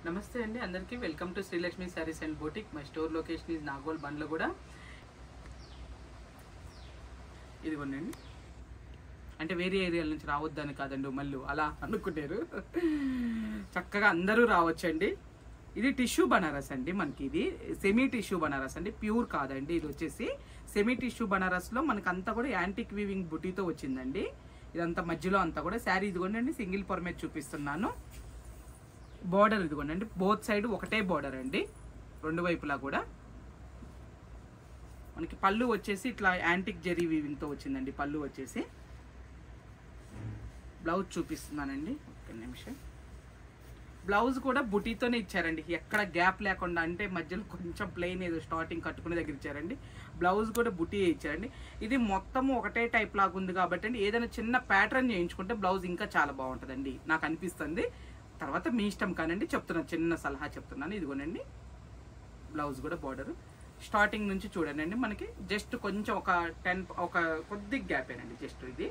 నమస్తే అండి అందరికీ welcome to Srilakshmi saris and boutique. My store location is Nagole బండ్లో కూడా ఇదిగోండి. అంటే వేరే ఏరియాల నుంచి రావద్దని కాదండి, మళ్ళీ అలా అనుకుంటారు. చక్కగా అందరూ రావచ్చండి. ఇది టిష్యూ బనారస్ అండి. మనకి ఇది సెమీ టిష్యూ బనారస్ అండి, ప్యూర్ కాదండి. ఇది వచ్చేసి సెమీ టిష్యూ బనారస్లో మనకు అంతా కూడా యాంటిక్ వీవింగ్ బుటీతో వచ్చిందండి. ఇదంతా మధ్యలో అంతా కూడా శారీ ఇదిగోండి సింగిల్ పొర మీద చూపిస్తున్నాను. బోర్డర్ ఇదిగోండి, బోత్ సైడ్ ఒకటే బోర్డర్ అండి, రెండు వైపులా కూడా. మనకి పళ్ళు వచ్చేసి ఇట్లా యాంటిక్ జెరీ వీవింగ్తో వచ్చిందండి. పళ్ళు వచ్చేసి బ్లౌజ్ చూపిస్తున్నానండి, ఒక్క నిమిషం. బ్లౌజ్ కూడా బుటీతోనే ఇచ్చారండి, ఎక్కడ గ్యాప్ లేకుండా. అంటే మధ్యలో కొంచెం ప్లెయిన్ ఏదో స్టార్టింగ్ కట్టుకునే దగ్గర ఇచ్చారండి. బ్లౌజ్ కూడా బుటీ ఇచ్చారండి. ఇది మొత్తం ఒకటే టైప్ లాగా ఉంది కాబట్టి అండి, ఏదైనా చిన్న ప్యాటర్న్ చేయించుకుంటే బ్లౌజ్ ఇంకా చాలా బాగుంటుందండి నాకు అనిపిస్తుంది. తర్వాత మీ ఇష్టం కానండి, చెప్తున్నాను, చిన్న సలహా చెప్తున్నాను. ఇదిగోనండి బ్లౌజ్ కూడా బార్డర్ స్టార్టింగ్ నుంచి చూడండి, మనకి జస్ట్ కొంచెం ఒక కొద్ది గ్యాప్ ఏనండి జస్ట్ ఇది.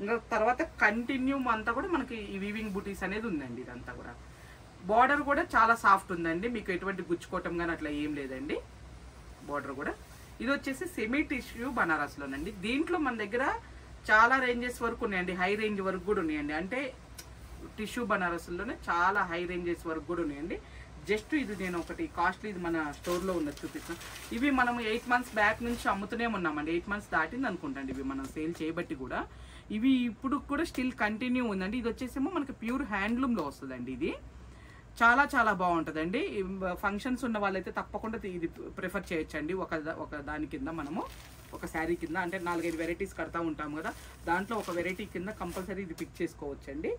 ఇంకా తర్వాత కంటిన్యూ అంతా కూడా మనకి ఈ వీవింగ్ బుటీస్ అనేది ఉందండి. ఇదంతా కూడా బార్డర్ కూడా చాలా సాఫ్ట్ ఉందండి, మీకు ఎటువంటి గుచ్చుకోవటం కానీ అట్లా ఏం లేదండి. బార్డర్ కూడా ఇది వచ్చేసి సెమీ టిష్యూ బనారస్లోనండి. దీంట్లో మన దగ్గర చాలా రేంజెస్ వరకు ఉన్నాయండి, హై రేంజ్ వరకు కూడా ఉన్నాయండి. అంటే టిష్యూ బనారస్లోనే చాలా హై రేంజెస్ వరకు కూడా ఉన్నాయండి. జస్ట్ ఇది నేను ఒకటి కాస్ట్లీ, ఇది మన స్టోర్లో ఉన్నది చూపిస్తాను. ఇవి మనం 8 months బ్యాక్ నుంచి అమ్ముతూనే ఉన్నామండి. 8 months దాటింది అనుకుంటాండి ఇవి మనం సేల్ చేయబట్టి కూడా. ఇవి ఇప్పుడు కూడా స్టిల్ కంటిన్యూ ఉందండి. ఇది వచ్చేసేమో మనకి ప్యూర్ హ్యాండ్లూమ్లో వస్తుందండి. ఇది చాలా చాలా బాగుంటుందండి. ఫంక్షన్స్ ఉన్న వాళ్ళైతే తప్పకుండా ఇది ప్రిఫర్ చేయొచ్చండి. ఒక దాని కింద మనము ఒక శారీ కింద అంటే 4-5 వెరైటీస్ కడతా ఉంటాము కదా, దాంట్లో ఒక వెరైటీ కింద కంపల్సరీ ఇది పిక్ చేసుకోవచ్చండి.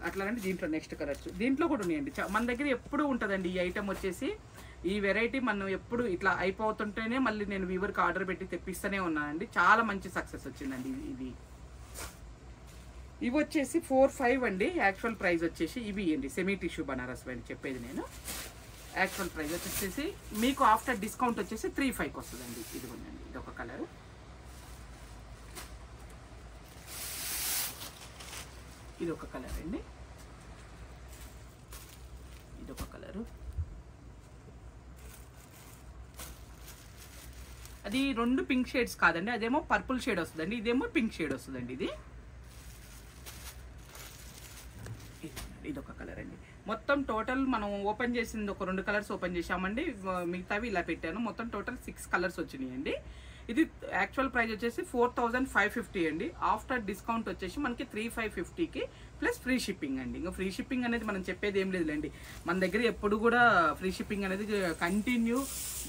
అట్లాగంటే దీంట్లో నెక్స్ట్ కలర్స్ దీంట్లో కూడా ఉన్నాయండి. మన దగ్గర ఎప్పుడు ఉంటుందండి ఈ ఐటమ్ వచ్చేసి. ఈ వెరైటీ మనం ఎప్పుడు ఇట్లా అయిపోతుంటేనే మళ్ళీ నేను వీవర్కి ఆర్డర్ పెట్టి తెప్పిస్తూనే ఉన్నానండి. చాలా మంచి సక్సెస్ వచ్చిందండి ఇది. ఇవి వచ్చేసి 4-5 అండి. యాక్చువల్ ప్రైస్ వచ్చేసి ఇవి అండి సెమీ టిష్యూ బనారస్ అని చెప్పేది నేను. యాక్చువల్ ప్రైస్ వచ్చేసి మీకు ఆఫ్టర్ డిస్కౌంట్ వచ్చేసి 3-5కి వస్తుందండి. ఇది ఉందండి, ఇది ఒక కలర్. ఇది ఒక కలర్ అండి, ఇది ఒక కలరు. అది రెండు పింక్ షేడ్స్ కాదండి, అదేమో పర్పుల్ షేడ్ వస్తుందండి, ఇదేమో పింక్ షేడ్ వస్తుందండి. ఇది ఒక కలర్ అండి. మొత్తం టోటల్ మనం ఓపెన్ చేసింది ఒక 2 కలర్స్ ఓపెన్ చేసామండి, మిగతావి ఇలా పెట్టాను. మొత్తం టోటల్ 6 కలర్స్ వచ్చినాయండి. ఇది యాక్చువల్ ప్రైస్ వచ్చేసి 4550 అండి. ఆఫ్టర్ డిస్కౌంట్ వచ్చేసి మనకి 3550కి ప్లస్ ఫ్రీ షిప్పింగ్ అండి. ఇంకా ఫ్రీ షిప్పింగ్ అనేది మనం చెప్పేది ఏం లేదులేండి, మన దగ్గర ఎప్పుడు కూడా ఫ్రీ షిప్పింగ్ అనేది కంటిన్యూ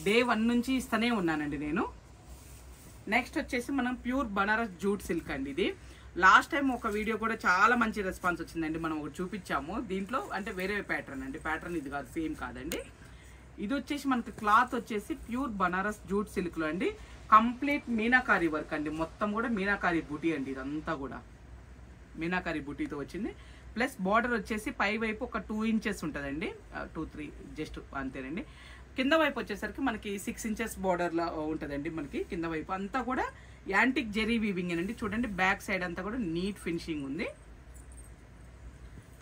డే 1 నుంచి ఇస్తూనే ఉన్నానండి నేను. నెక్స్ట్ వచ్చేసి మనం ప్యూర్ బనారస్ జూట్ సిల్క్ అండి. ఇది లాస్ట్ టైం ఒక వీడియో కూడా చాలా మంచి రెస్పాన్స్ వచ్చిందండి, మనం ఒకటి చూపించాము. దీంట్లో అంటే వేరే ప్యాటర్న్ అండి, ప్యాటర్న్ ఇది కాదు, సేమ్ కాదండి. ఇది వచ్చేసి మనకి క్లాత్ వచ్చేసి ప్యూర్ బనారస్ జూట్ సిల్క్లో అండి. కంప్లీట్ మీనాకారీ వర్క్ అండి, మొత్తం కూడా మీనాకారీ బూటీ అండి. ఇదంతా కూడా మీనాకారీ బూటీతో వచ్చింది. ప్లస్ బార్డర్ వచ్చేసి పై వైపు ఒక 2 inches ఉంటుందండి, 2-3 జస్ట్ అంతేనండి. కింద వైపు వచ్చేసరికి మనకి 6 inches బార్డర్లో ఉంటుందండి. మనకి కింద వైపు అంతా కూడా యాంటిక్ జెరీ వీవింగ్ అండి. చూడండి బ్యాక్ సైడ్ అంతా కూడా నీట్ ఫినిషింగ్ ఉంది.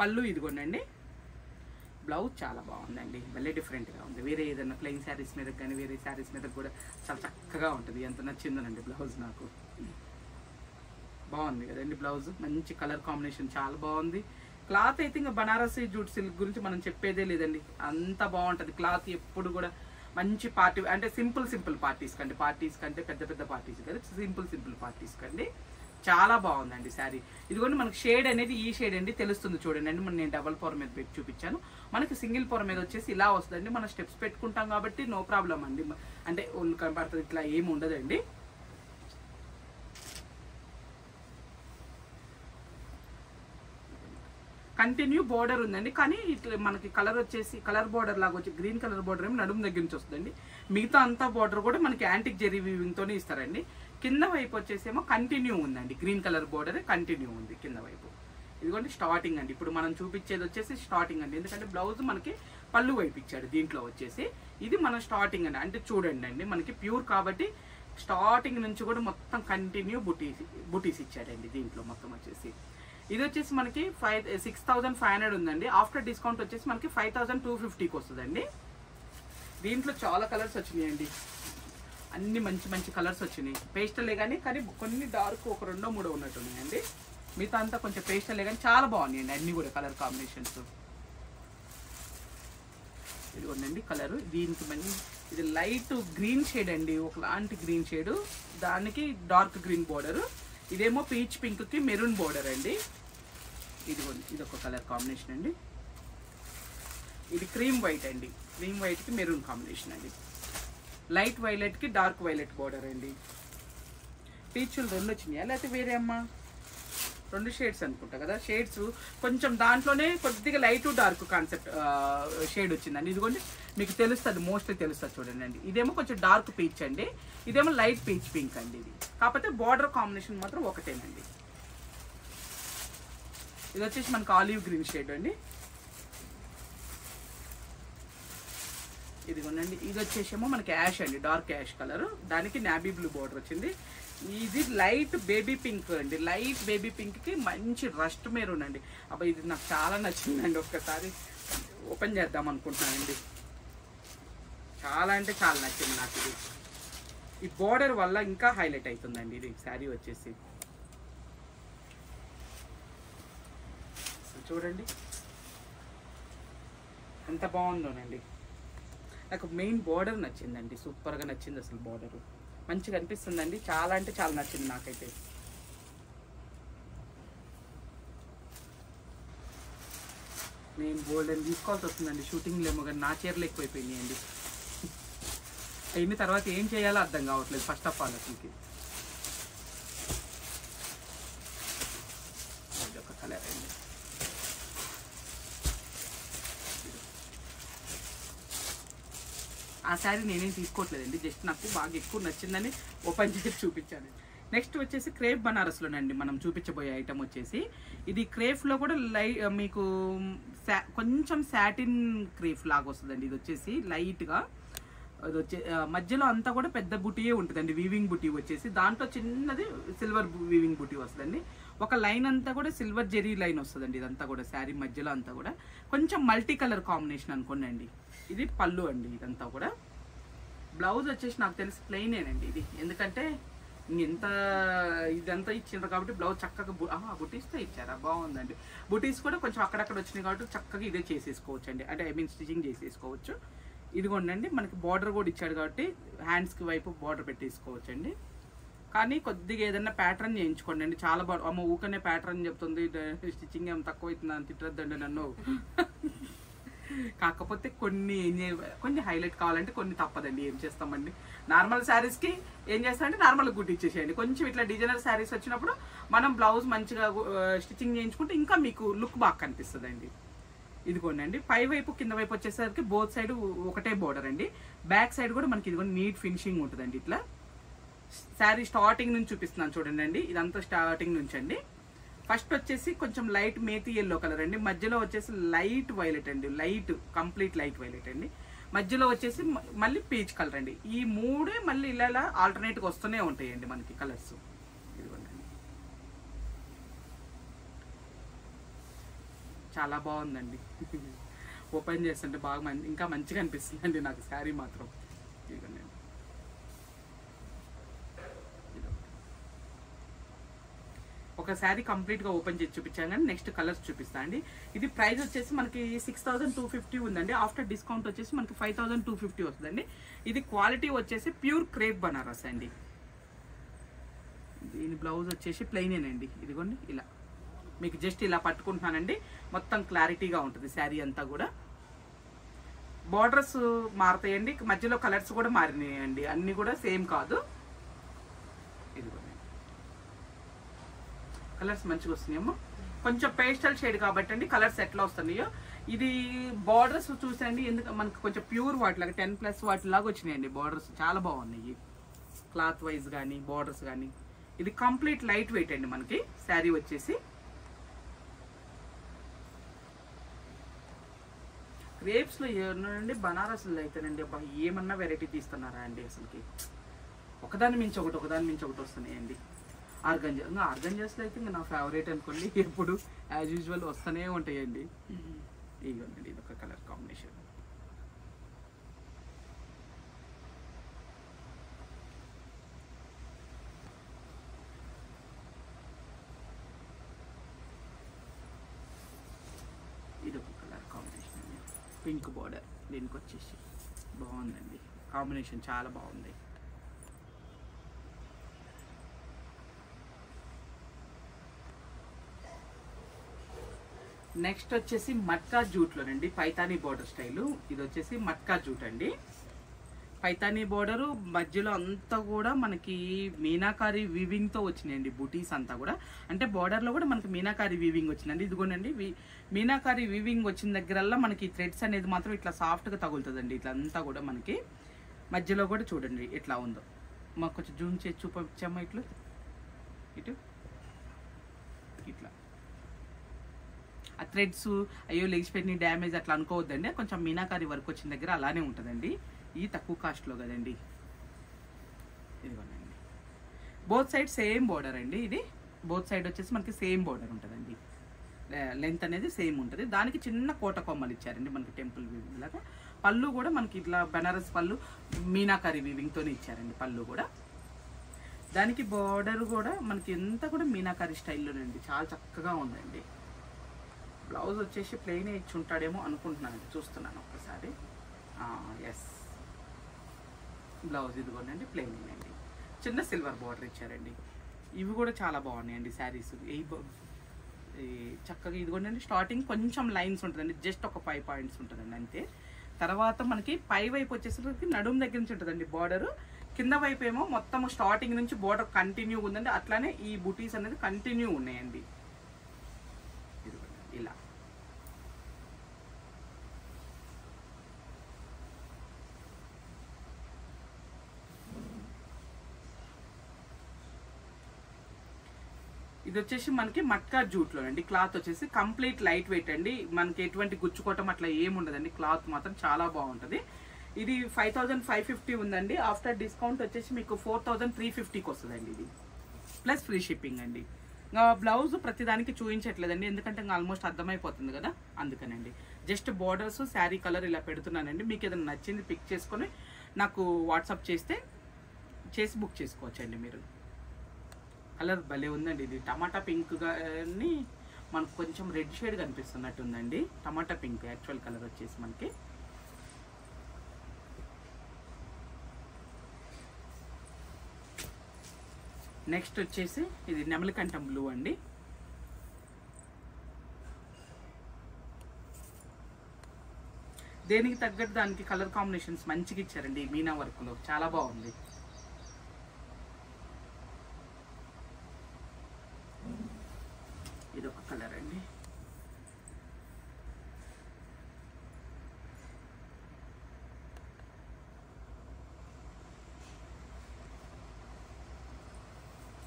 పళ్ళు ఇదిగోండి. బ్లౌజ్ చాలా బాగుందండి, భలే డిఫరెంట్గా ఉంది. వేరే ఏదైనా ప్లెయిన్ శారీస్ మీద కానీ వేరే శారీస్ మీద కూడా చాలా చక్కగా ఉంటుంది. ఎంత నచ్చిందనండి బ్లౌజ్, నాకు బాగుంది కదండి. బ్లౌజ్ మంచి కలర్ కాంబినేషన్ చాలా బాగుంది. క్లాత్ అయితే ఇంకా బనారసి జూట్ సిల్క్ గురించి మనం చెప్పేదే లేదండి, అంత బాగుంటుంది క్లాత్. ఎప్పుడు కూడా మంచి పార్టీ అంటే సింపుల్ పార్టీస్ కంటే పెద్ద పార్టీస్ కదా, సింపుల్ పార్టీస్ కండి చాలా బాగుందండి శారీ. ఇదిగోండి మనకి షేడ్ అనేది ఈ షేడ్ అండి, తెలుస్తుంది చూడండి అండి. నేను డబల్ పొర మీద పెట్టి చూపించాను, మనకి సింగిల్ పొర మీద వచ్చేసి ఇలా వస్తుందండి. మనం స్టెప్స్ పెట్టుకుంటాం కాబట్టి నో ప్రాబ్లం అండి, అంటే ఒళ్ళు కనపడుతుంది, ఇట్లా ఏమి ఉండదండి. కంటిన్యూ బోర్డర్ ఉందండి, కానీ ఇట్లా మనకి కలర్ వచ్చేసి కలర్ బోర్డర్ లాగా వచ్చి గ్రీన్ కలర్ బోర్డర్ ఏమో నడుము దగ్గర నుంచి వస్తుందండి. మిగతా అంతా బోర్డర్ కూడా మనకి యాంటిక్ జెరీ వీవింగ్తోనే ఇస్తారండి. కింద వైపు వచ్చేసేమో కంటిన్యూ ఉందండి, గ్రీన్ కలర్ బోర్డర్ కంటిన్యూ ఉంది కింద వైపు. ఇదిగోండి స్టార్టింగ్ అండి, ఇప్పుడు మనం చూపించేది వచ్చేసి స్టార్టింగ్ అండి, ఎందుకంటే బ్లౌజ్ మనకి పళ్ళు వైపు ఇచ్చాడు దీంట్లో వచ్చేసి. ఇది మన స్టార్టింగ్ అండి, అంటే చూడండి అండి మనకి ప్యూర్ కాబట్టి స్టార్టింగ్ నుంచి కూడా మొత్తం కంటిన్యూ బుటీస్ ఇచ్చాడండి దీంట్లో మొత్తం వచ్చేసి. ఇది వచ్చేసి మనకి 6500 ఉందండి. ఆఫ్టర్ డిస్కౌంట్ వచ్చేసి మనకి 5250కి వస్తుందండి. దీంట్లో చాలా కలర్స్ వచ్చినాయండి, అన్ని మంచి మంచి కలర్స్ వచ్చినాయి. పేస్టలే కానీ కొన్ని డార్క్ ఒక 2-3 ఉన్నట్టు ఉన్నాయండి. మిగతా అంతా కొంచెం పేస్టలే కానీ చాలా బాగున్నాయండి అన్ని కూడా కలర్ కాంబినేషన్స్. ఇది ఉందండి కలర్, దీనికి మంచి ఇది లైట్ గ్రీన్ షేడ్ అండి, ఒకలాంటి గ్రీన్ షేడ్, దానికి డార్క్ గ్రీన్ బోర్డర్. ఇదేమో పీచ్ పింక్కి మెరూన్ బోర్డర్ అండి. ఇదిగోండి ఇది ఒక కలర్ కాంబినేషన్ అండి. ఇది క్రీమ్ వైట్ అండి, క్రీమ్ వైట్కి మెరూన్ కాంబినేషన్ అండి. లైట్ వైలెట్కి డార్క్ వైలెట్ బోర్డర్ అండి. పీచులు 2 వచ్చినాయా లేకపోతే వేరే అమ్మా? 2 షేడ్స్ అనుకుంటా కదా. షేడ్స్ కొంచెం దాంట్లోనే కొద్దిగా లైట్ డార్క్ కాన్సెప్ట్ షేడ్ వచ్చిందండి. ఇదిగోండి మీకు తెలుస్తుంది, మోస్ట్లీ తెలుస్తుంది చూడండి అండి. ఇదేమో కొంచెం డార్క్ పీచ్ అండి, ఇదేమో లైట్ పీచ్ పింక్ అండి. ఇది కాకపోతే బార్డర్ కాంబినేషన్ మాత్రం ఒకటేనండి. ఇది వచ్చేసి మనకు ఆలివ్ గ్రీన్ షేడ్ అండి. ఇదిగోండి ఇది వచ్చేసేమో మనకి యాష్ అండి, డార్క్ యాష్ కలర్, దానికి నావీ బ్లూ బోర్డర్ వచ్చింది. ఇది లైట్ బేబీ పింక్ అండి, లైట్ బేబీ పింక్కి మంచి రస్ట్ మెరూన్ అండి. అబ్బా ఇది నాకు చాలా నచ్చిందండి, ఒక్కసారి ఓపెన్ చేద్దాం అనుకుంటున్నానండి. చాలా అంటే చాలా నచ్చింది నాకు ఇది. ఈ బోర్డర్ వల్ల ఇంకా హైలైట్ అవుతుందండి ఇది శారీ వచ్చేసి. చూడండి ఎంత బాగుందోనండి. నాకు మెయిన్ బోర్డర్ నచ్చిందండి, సూపర్గా నచ్చింది అసలు. బోర్డర్ మంచిగా అనిపిస్తుందండి, చాలా అంటే చాలా నచ్చింది నాకైతే. నేను గోల్డెన్ తీసుకోవాల్సి వస్తుందండి షూటింగ్లో ఏమో, కానీ నా చీరలు ఎక్కువైపోయినాయండి. అయిన తర్వాత ఏం చేయాలో అర్థం కావట్లేదు ఫస్ట్ ఆఫ్ ఆల్ అసలుకి. ఒక కలర్ అండి, ఆ శారీ నేనేం తీసుకోవట్లేదండి, జస్ట్ నాకు బాగా ఎక్కువ నచ్చిందని ఓపెన్ చేసి చూపించాను. నెక్స్ట్ వచ్చేసి క్రేప్ బనారస్లోనండి మనం చూపించబోయే ఐటమ్ వచ్చేసి. ఇది క్రేప్లో కూడా మీకు కొంచెం సాటిన్ క్రేప్ లాగా వస్తుందండి. ఇది వచ్చేసి లైట్గా అది వచ్చే మధ్యలో అంతా కూడా పెద్ద బుటీయే ఉంటుందండి, వీవింగ్ బుటీ వచ్చేసి. దాంట్లో చిన్నది సిల్వర్ వీవింగ్ బుటీ వస్తుందండి. ఒక లైన్ అంతా కూడా సిల్వర్ జెరీ లైన్ వస్తుందండి. ఇదంతా కూడా శారీ మధ్యలో అంతా కూడా కొంచెం మల్టీ కలర్ కాంబినేషన్ అనుకోండి అండి. ఇది పళ్ళు అండి, ఇదంతా కూడా. బ్లౌజ్ వచ్చేసి నాకు తెలిసి ప్లెయినేనండి ఇది, ఎందుకంటే ఇంత ఇదంతా ఇచ్చిండ్రు కాబట్టి బ్లౌజ్ చక్కగా బుటీస్తో ఇచ్చారా, బాగుందండి. బుటీస్ కూడా కొంచెం అక్కడక్కడ వచ్చినాయి కాబట్టి చక్కగా ఇదే చేసేసుకోవచ్చు అండి, అంటే ఐ మీన్ స్టిచింగ్ చేసేసుకోవచ్చు. ఇదిగోండి మనకి బార్డర్ కూడా ఇచ్చాడు కాబట్టి హ్యాండ్స్కి వైపు బార్డర్ పెట్టేసుకోవచ్చు అండి. కానీ కొద్దిగా ఏదైనా ప్యాటర్న్ చేయించుకోండి అండి, చాలా బాగా. అమ్మ ఊకనే ప్యాటర్న్ చెప్తుంది, స్టిచ్చింగ్ ఏం తక్కువ అవుతుంది అని తిట్టద్దండి నన్ను. కాకపోతే కొన్ని హైలైట్ కావాలంటే కొన్ని తప్పదండి, ఏం చేస్తామండి. నార్మల్ శారీస్కి ఏం చేస్తామంటే నార్మల్గా గుట్టిచ్చేసేయండి. కొంచెం ఇట్లా డిజైనర్ శారీస్ వచ్చినప్పుడు మనం బ్లౌజ్ మంచిగా స్టిచ్చింగ్ చేయించుకుంటే ఇంకా మీకు లుక్ బాగా కనిపిస్తుంది అండి. ఇదిగోండి పై వైపు కింద వైపు వచ్చేసరికి బోత్ సైడ్ ఒకటే బోర్డర్ అండి. బ్యాక్ సైడ్ కూడా మనకి ఇదిగోండి నీట్ ఫినిషింగ్ ఉంటుందండి. ఇట్లా శారీ స్టార్టింగ్ నుంచి చూపిస్తున్నాను చూడండి అండి, ఇదంతా స్టార్టింగ్ నుంచి అండి. ఫస్ట్ వచ్చేసి కొంచెం లైట్ మేతి ఎల్లో కలర్ అండి, మధ్యలో వచ్చేసి లైట్ వైలెట్ అండి, లైట్ కంప్లీట్ లైట్ వైలెట్ అండి, మధ్యలో వచ్చేసి మళ్ళీ పీచ్ కలర్ అండి. ఈ మూడే మళ్ళీ ఇలా ఆల్టర్నేట్గా వస్తూనే ఉంటాయండి మనకి కలర్స్. ఇదిగోండి చాలా బాగుందండి, ఓపెన్ చేస్తుంటే బాగా ఇంకా మంచిగా అనిపిస్తుందండి నాకు శారీ మాత్రం. ఇదిగోండి ఒక శారీ కంప్లీట్గా ఓపెన్ చేసి చూపించాను, కానీ నెక్స్ట్ కలర్స్ చూపిస్తాను అండి. ఇది ప్రైస్ వచ్చేసి మనకి 6250 ఉందండి. ఆఫ్టర్ డిస్కౌంట్ వచ్చేసి మనకి 5250 వస్తుందండి. ఇది క్వాలిటీ వచ్చేసి ప్యూర్ క్రేప్ బనారస్ అండి. దీని బ్లౌజ్ వచ్చేసి ప్లెయినేనండి. ఇదిగోండి ఇలా మీకు జస్ట్ ఇలా పట్టుకుంటున్నానండి, మొత్తం క్లారిటీగా ఉంటుంది శారీ అంతా కూడా. బార్డర్స్ మారుతాయండి, మధ్యలో కలర్స్ కూడా మారినాయండి, అన్నీ కూడా సేమ్ కాదు. ఇదిగోండి కలర్స్ మంచిగా వస్తున్నాయేమో, కొంచెం పేస్టల్ షేడ్ కాబట్టి అండి కలర్స్ ఎట్లా వస్తున్నాయో. ఇది బార్డర్స్ చూసండి, ఎందుకంటే మనకు కొంచెం ప్యూర్ వాటిలాగా 10+ వాటిలాగా వచ్చినాయండి బార్డర్స్, చాలా బాగున్నాయి క్లాత్ వైజ్ కానీ బార్డర్స్ కానీ. ఇది కంప్లీట్ లైట్ వెయిట్ అండి మనకి శారీ వచ్చేసి. క్రేప్స్లో ఏమన్నానండి, బనారస్లో అయితేనండి అబ్బా ఏమన్నా వెరైటీ తీస్తున్నారా అండి అసలుకి. ఒకదాని మించి ఒకటి వస్తున్నాయండి. ఆర్గంజా, ఇంకా ఆర్గంజాస్లో అయితే ఇంకా నా ఫేవరెట్ అనుకోండి, ఎప్పుడు యాజ్ యూజువల్ వస్తూనే ఉంటాయండి. ఇదిగోండి ఇది ఒక కలర్ కాంబినేషన్. ఇది ఒక కలర్ కాంబినేషన్ అండి, పింక్ బార్డర్, దీనికి వచ్చేసి బాగుందండి కాంబినేషన్, చాలా బాగుంది. నెక్స్ట్ వచ్చేసి మట్కా జూట్లోనండి, పైతానీ బోర్డర్ స్టైలు. ఇది వచ్చేసి మట్కా జూట్ అండి, పైతానీ బోర్డరు, మధ్యలో అంతా కూడా మనకి మీనాకారి వీవింగ్తో వచ్చినాయండి బుటీస్ అంతా కూడా. అంటే బోర్డర్లో కూడా మనకి మీనాకారి వీవింగ్ వచ్చిందండి. ఇదిగోనండి మీనాకారి వీవింగ్ వచ్చిన దగ్గరల్లా మనకి థ్రెడ్స్ అనేది మాత్రం ఇట్లా సాఫ్ట్గా తగులుతుందండి. ఇట్లా అంతా కూడా మనకి మధ్యలో కూడా చూడండి ఎట్లా ఉందో. మాకు కొంచెం జూమ్ చేసి చూపించామా, ఇట్లా ఇటు ఇట్లా ఆ థ్రెడ్స్ అయ్యో లేచిపోయిన డ్యామేజ్ అట్లా అనుకోవద్దండి. కొంచెం మీనాకారి వర్క్ వచ్చిన దగ్గర అలానే ఉంటుందండి. ఇది తక్కువ కాస్ట్లో కదండి. ఇదిగోనండి బోత్ సైడ్ సేమ్ బోర్డర్ అండి. ఇది బోత్ సైడ్ వచ్చేసి మనకి సేమ్ బోర్డర్ ఉంటుందండి, లెంత్ అనేది సేమ్ ఉంటుంది. దానికి చిన్న కోట కొమ్మలు ఇచ్చారండి మనకి టెంపుల్ వీవింగ్ లాగా. పళ్ళు కూడా మనకి ఇట్లా బనారస్ పళ్ళు మీనాకారి వీవింగ్తోనే ఇచ్చారండి పళ్ళు కూడా. దానికి బోర్డర్ కూడా మనకి ఎంత కూడా మీనాకారి స్టైల్లోనండి, చాలా చక్కగా ఉందండి. బ్లౌజ్ వచ్చేసి ప్లెయిన్ ఇచ్చి ఉంటాడేమో అనుకుంటున్నానండి, చూస్తున్నాను ఒక్కసారి. ఎస్, బ్లౌజ్ ఇదిగోనండి ప్లెయిన్ అండి, చిన్న సిల్వర్ బార్డర్ ఇచ్చారండి. ఇవి కూడా చాలా బాగున్నాయండి శారీస్. చక్కగా ఇదిగోనండి స్టార్టింగ్ కొంచెం లైన్స్ ఉంటుందండి, జస్ట్ ఒక 5 పాయింట్స్ ఉంటుందండి అంతే. తర్వాత మనకి పై వైపు వచ్చేసరికి నడుము దగ్గర నుంచి ఉంటుందండి బార్డరు, కింద వైపు ఏమో మొత్తం స్టార్టింగ్ నుంచి బార్డర్ కంటిన్యూ ఉందండి. అట్లానే ఈ బుటీస్ అనేది కంటిన్యూ ఉన్నాయండి ఇలా. ఇది వచ్చేసి మనకి మట్కా జూట్లో అండి. క్లాత్ వచ్చేసి కంప్లీట్ లైట్ వెయిట్ అండి, మనకి ఎటువంటి గుచ్చుకోవటం అట్లా ఏముండదండి. క్లాత్ మాత్రం చాలా బాగుంటుంది. ఇది 5550 ఉందండి. ఆఫ్టర్ డిస్కౌంట్ వచ్చేసి మీకు 4350కి వస్తుందండి ఇది, ప్లస్ ఫ్రీ షిప్పింగ్ అండి. బ్లౌజ్ ప్రతిదానికి చూపించట్లేదండి, ఎందుకంటే ఇంకా ఆల్మోస్ట్ అర్థమైపోతుంది కదా, అందుకనండి. జస్ట్ బోర్డర్స్ శారీ కలర్ ఇలా పెడుతున్నానండి. మీకు ఏదైనా నచ్చింది పిక్ చేసుకొని నాకు వాట్సాప్ చేసి బుక్ చేసుకోవచ్చండి మీరు. కలర్ భలే ఉందండి, ఇది టమాటా పింక్ కానీ మనకు కొంచెం రెడ్ షేడ్ కనిపిస్తున్నట్టు ఉందండి. టమాటా పింక్ యాక్చువల్ కలర్ వచ్చేసి మనకి. నెక్స్ట్ వచ్చేసి ఇది నెమలికంఠం బ్లూ అండి. దేనికి తగ్గట్టు దానికి కలర్ కాంబినేషన్స్ మంచిగా ఇచ్చారండి మీనా వర్క్లో, చాలా బాగుంది. ఇది ఒక కలర్ అండి.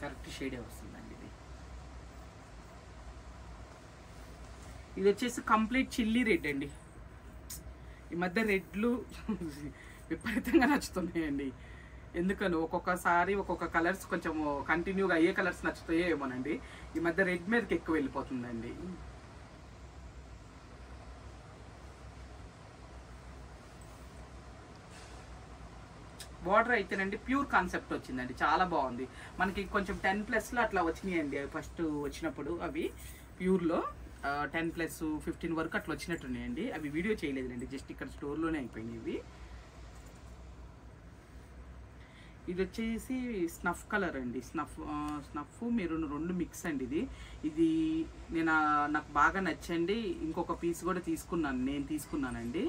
కరెక్ట్ షేడే వస్తుందండి ఇది. ఇది వచ్చేసి కంప్లీట్ చిల్లీ రెడ్ అండి. ఈ మధ్య రెడ్లు విపరీతంగా నచ్చుతున్నాయండి, ఎందుకని ఒక్కొక్కసారి ఒక్కొక్క కలర్స్ కొంచెం కంటిన్యూగా అయ్యే కలర్స్ నచ్చుతాయో ఏమోనండి. ఈ మధ్య రెడ్ మీదకి ఎక్కువ వెళ్ళిపోతుందండి. బార్డర్ అయితేనండి ప్యూర్ కాన్సెప్ట్ వచ్చిందండి, చాలా బాగుంది. మనకి కొంచెం 10+లో అట్లా వచ్చినాయండి అవి ఫస్ట్ వచ్చినప్పుడు. అవి ప్యూర్లో 10+, 15 వరకు అట్లా వచ్చినట్టున్నాయండి. అవి వీడియో చేయలేదులేండి, జస్ట్ ఇక్కడ స్టోర్లోనే అయిపోయినాయి ఇవి. ఇది వచ్చేసి స్నఫ్ కలర్ అండి, స్నఫ్ మెరూన్ రెండు మిక్స్ అండి. ఇది నాకు బాగా నచ్చండి. ఇంకొక పీస్ కూడా నేను తీసుకున్నానండి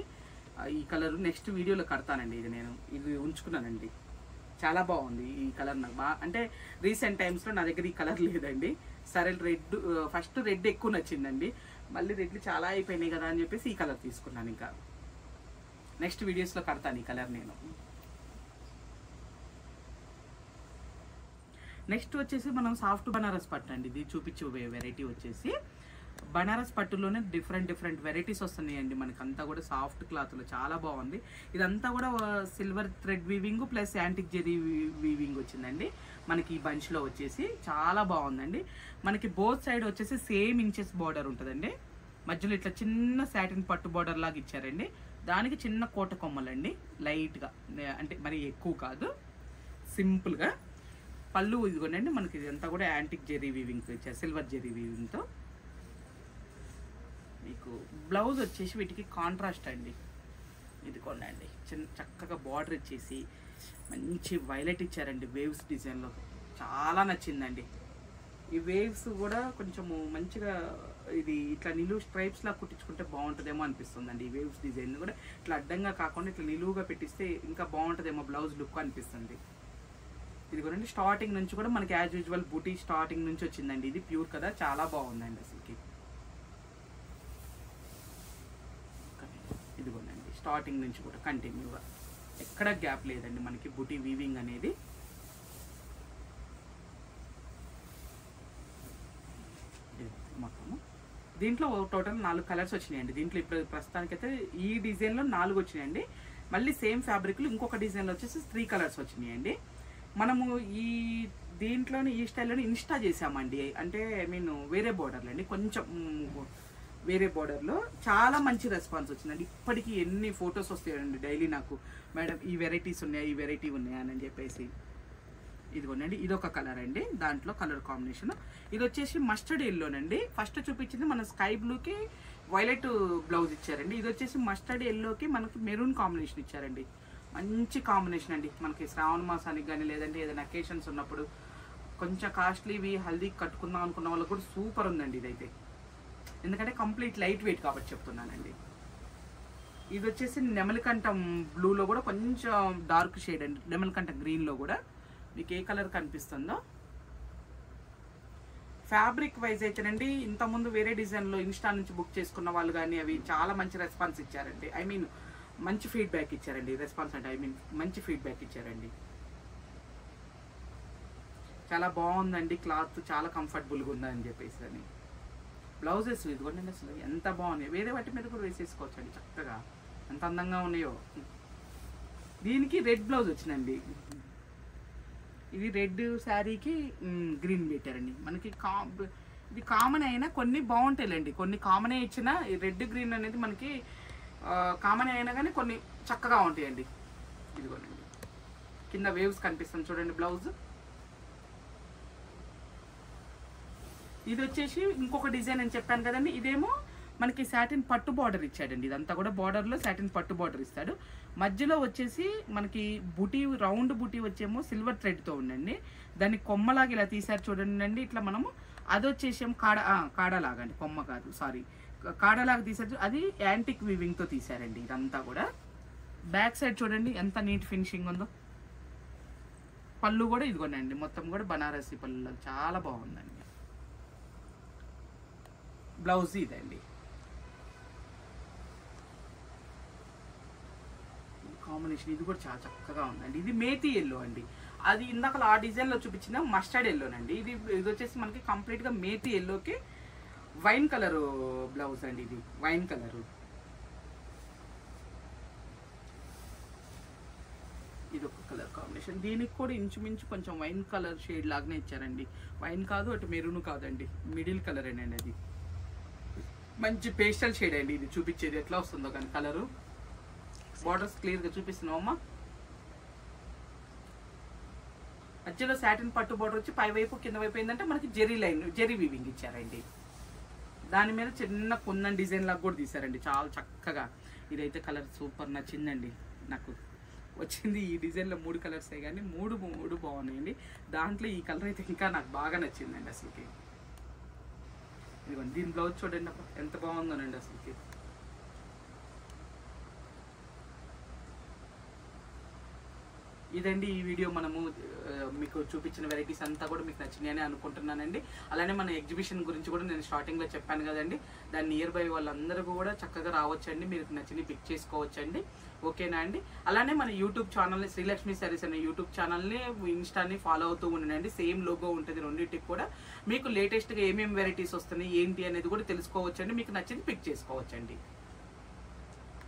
ఈ కలర్. నెక్స్ట్ వీడియోలో కడతానండి. ఇది ఉంచుకున్నానండి, చాలా బాగుంది ఈ కలర్. నాకు అంటే రీసెంట్ టైమ్స్లో నా దగ్గర ఈ కలర్ లేదండి. సరే ఫస్ట్ రెడ్ ఎక్కువ నచ్చిందండి, మళ్ళీ రెడ్లు చాలా అయిపోయినాయి కదా అని చెప్పేసి ఈ కలర్ తీసుకున్నాను. ఇంకా నెక్స్ట్ వీడియోస్లో కడతాను ఈ కలర్ నేను. నెక్స్ట్ వచ్చేసి మనం సాఫ్ట్ బనారస్ పట్టు అండి. ఇది చూపించే వెరైటీ వచ్చేసి బనారస్ పట్టులోనే డిఫరెంట్ వెరైటీస్ వస్తున్నాయండి మనకంతా కూడా సాఫ్ట్ క్లాత్లో చాలా బాగుంది. ఇదంతా కూడా silver thread weaving plus antique zari weaving వచ్చిందండి మనకి ఈ బంచ్లో వచ్చేసి. చాలా బాగుందండి. మనకి బోత్ సైడ్ వచ్చేసి సేమ్ ఇంచెస్ బార్డర్ ఉంటుందండి. మధ్యలో ఇట్లా చిన్న సాటిన్ పట్టు బార్డర్ లాగా ఇచ్చారండి. దానికి చిన్న కోట కొమ్మలండి లైట్గా, అంటే మరి ఎక్కువ కాదు, సింపుల్గా. పళ్ళు ఇదిగోనండి మనకి ఇదంతా కూడా యాంటిక్ జెరీ వీవింగ్తో ఇచ్చారు, సిల్వర్ జెరీ వీవింగ్తో. మీకు బ్లౌజ్ వచ్చేసి వీటికి కాంట్రాస్ట్ అండి. ఇదిగోండి చక్కగా బార్డర్ ఇచ్చేసి మంచి వైలెట్ ఇచ్చారండి వేవ్స్ డిజైన్లో. చాలా నచ్చిందండి. ఈ వేవ్స్ కూడా కొంచెము మంచిగా ఇది ఇట్లా నిలువు స్ట్రైప్స్లా కుట్టించుకుంటే బాగుంటుందేమో అనిపిస్తుందండి. ఈ వేవ్స్ డిజైన్ కూడా ఇట్లా అడ్డంగా కాకుండా ఇట్లా నిలువుగా పెట్టిస్తే ఇంకా బాగుంటుందేమో బ్లౌజ్ లుక్ అనిపిస్తుంది. ఇదిగోనండి స్టార్టింగ్ నుంచి కూడా మనకి యాజ్ యూజువల్ బూటీ స్టార్టింగ్ నుంచి వచ్చిందండి. ఇది ప్యూర్ కదా, చాలా బాగుందండి అసలుకి. ఇదిగోనండి స్టార్టింగ్ నుంచి కూడా కంటిన్యూగా ఎక్కడ గ్యాప్ లేదండి మనకి బూటీ వీవింగ్ అనేది. మొత్తము దీంట్లో టోటల్ 4 కలర్స్ వచ్చినాయండి. దీంట్లో ఇప్పుడు ప్రస్తుతానికైతే ఈ డిజైన్లో 4 వచ్చినాయండి. మళ్ళీ సేమ్ ఫ్యాబ్రిక్లు ఇంకొక డిజైన్లో వచ్చేసి 3 కలర్స్ వచ్చినాయండి. మనము ఈ దీంట్లోని ఈ స్టైల్లోని ఇన్స్టా చేసామండి. అంటే ఐ మీన్ వేరే బోర్డర్లు అండి, కొంచెం వేరే బోర్డర్లో చాలా మంచి రెస్పాన్స్ వచ్చిందండి. ఇప్పటికీ ఎన్ని ఫొటోస్ వస్తాయండి డైలీ నాకు, మేడం ఈ వెరైటీస్ ఉన్నాయా, ఈ వెరైటీ ఉన్నాయా అని చెప్పేసి. ఇదిగోనండి ఇదొక కలర్ అండి, దాంట్లో కలర్ కాంబినేషన్. ఇది వచ్చేసి మస్టర్డ్ ఎల్లోనండి. ఫస్ట్ చూపించింది మన స్కై బ్లూకి వైలెట్ బ్లౌజ్ ఇచ్చారండి. ఇది వచ్చేసి మస్టర్డ్ ఎల్లోకి మనకి మెరూన్ కాంబినేషన్ ఇచ్చారండి. మంచి కాంబినేషన్ అండి. మనకి శ్రావణ మాసానికి కానీ లేదంటే ఏదైనా అకేషన్స్ ఉన్నప్పుడు కొంచెం కాస్ట్లీవి హల్దీకి కట్టుకుందాం అనుకున్న వాళ్ళకి కూడా సూపర్ ఉందండి ఇదైతే. ఎందుకంటే కంప్లీట్ లైట్ వెయిట్ కాబట్టి చెప్తున్నానండి. ఇది వచ్చేసి నెమలికంఠం బ్లూలో కూడా కొంచెం డార్క్ షేడ్ అండి. నెమలికంఠం గ్రీన్లో కూడా మీకు ఏ కలర్ కనిపిస్తుందో. ఫ్యాబ్రిక్ వైజ్ అయితేనండి ఇంతకుముందు వేరే డిజైన్లో ఇన్స్టా నుంచి బుక్ చేసుకున్న వాళ్ళు కానీ అవి చాలా మంచి రెస్పాన్స్ ఇచ్చారండి. ఐ మీన్ మంచి ఫీడ్బ్యాక్ ఇచ్చారండి. రెస్పాన్స్ అంటే ఐ మీన్ మంచి ఫీడ్బ్యాక్ ఇచ్చారండి. చాలా బాగుందండి క్లాత్, చాలా కంఫర్టబుల్గా ఉందని చెప్పేసి అని. బ్లౌజెస్ ఇదిగోండి అసలు ఎంత బాగున్నాయి. వేరే వాటి మీద కూడా వేసేసుకోవచ్చు అండి చక్కగా, ఎంత అందంగా ఉన్నాయో. దీనికి రెడ్ బ్లౌజ్ వచ్చిందండి. ఇది రెడ్ శారీకి గ్రీన్ పెట్టారండి. మనకి ఇది కామన్ అయినా కొన్ని బాగుంటాయిలేండి, కొన్ని కామన్ ఇచ్చినా ఈ రెడ్ గ్రీన్ అనేది మనకి కామన్ అయినా కానీ కొన్ని చక్కగా ఉంటాయండి. ఇదిగోనండి కింద వేవ్స్ కనిపిస్తుంది చూడండి బ్లౌజ్. ఇది వచ్చేసి ఇంకొక డిజైన్ అని చెప్పాను కదండి. ఇదేమో మనకి సాటిన్ పట్టు బార్డర్ ఇచ్చాడండి. ఇదంతా కూడా బార్డర్లో సాటిన్ పట్టు బార్డర్ ఇస్తాడు. మధ్యలో వచ్చేసి మనకి బుటీ, రౌండ్ బుటీ వచ్చేమో సిల్వర్ థ్రెడ్తో ఉండండి. దాన్ని కొమ్మలాగా ఇలా తీసారు చూడండి. ఇట్లా మనము అది వచ్చేసేమో కాడలాగా అండి, కొమ్మ కాదు సారీ, కాడలాగా తీసారు. అది యాంటిక్ వీవింగ్తో తీసారండి ఇదంతా కూడా. బ్యాక్ సైడ్ చూడండి ఎంత నీట్ ఫినిషింగ్ ఉందో. పళ్ళు కూడా ఇదిగోనండి మొత్తం కూడా బనారసి పళ్ళు, చాలా బాగుందండి. బ్లౌజ్ ఇదండి. కాంబినేషన్ ఇది కూడా చాలా చక్కగా ఉందండి. ఇది మేతి ఎల్లో అండి. అది ఇందాక ఆ డిజైన్లో చూపించిన మస్టర్డ్ ఎల్లోనండి. ఇది వచ్చేసి మనకి కంప్లీట్గా మేతి ఎల్లోకి వైన్ కలర్ బ్లౌజ్ అండి. ఇది వైన్ కలరు. ఇది ఒక కలర్ కాంబినేషన్. దీనికి కూడా ఇంచుమించు కొంచెం వైన్ కలర్ షేడ్ లాగానే ఇచ్చారండి. వైన్ కాదు, అటు మెరూన్ కాదండి, మిడిల్ కలర్ అండి. అది మంచి పేస్టల్ షేడ్ అండి. ఇది చూపించేది ఎట్లా వస్తుందో కానీ కలరు. బార్డర్స్ క్లియర్గా చూపిస్తున్నామమ్మా. మధ్యలో సాటిన్ పట్టు బార్డర్ వచ్చి పై వైపు కింద వైపు ఏంటంటే మనకి జెరీ వీవింగ్ ఇచ్చారండి. దాని మీద చిన్న కుందన్ డిజైన్ లాగా కూడా తీసారండి, చాలా చక్కగా. ఇదైతే కలర్ సూపర్ నచ్చిందండి నాకు. వచ్చింది ఈ డిజైన్లో 3 కలర్సే కానీ మూడు బాగున్నాయండి. దాంట్లో ఈ కలర్ అయితే ఇంకా నాకు బాగా నచ్చిందండి అసలుకి. ఇదిగోండి దీని బ్లౌజ్ చూడండి ఎంత బాగుందోనండి అసలుకి. ఇదండి ఈ వీడియో మనము మీకు చూపించిన వెరైటీస్ అంతా కూడా మీకు నచ్చినాయని అనుకుంటున్నానండి. అలానే మన ఎగ్జిబిషన్ గురించి కూడా నేను స్టార్టింగ్లో చెప్పాను కదండి, దాని నియర్ బై వాళ్ళందరూ కూడా చక్కగా రావచ్చండి, మీకు నచ్చినవి పిక్ చేసుకోవచ్చండి. ఓకేనా అండి. అలానే మన యూట్యూబ్ ఛానల్ని శ్రీలక్ష్మి సారీస్ అనే యూట్యూబ్ ఛానల్ని ఇన్స్టాని ఫాలో అవుతూ ఉండండి. సేమ్ లోగో ఉంటుంది రెండింటికి కూడా. మీకు లేటెస్ట్గా ఏమేమి వెరైటీస్ వస్తున్నాయి ఏంటి అనేది కూడా తెలుసుకోవచ్చండి, మీకు నచ్చింది పిక్ చేసుకోవచ్చండి.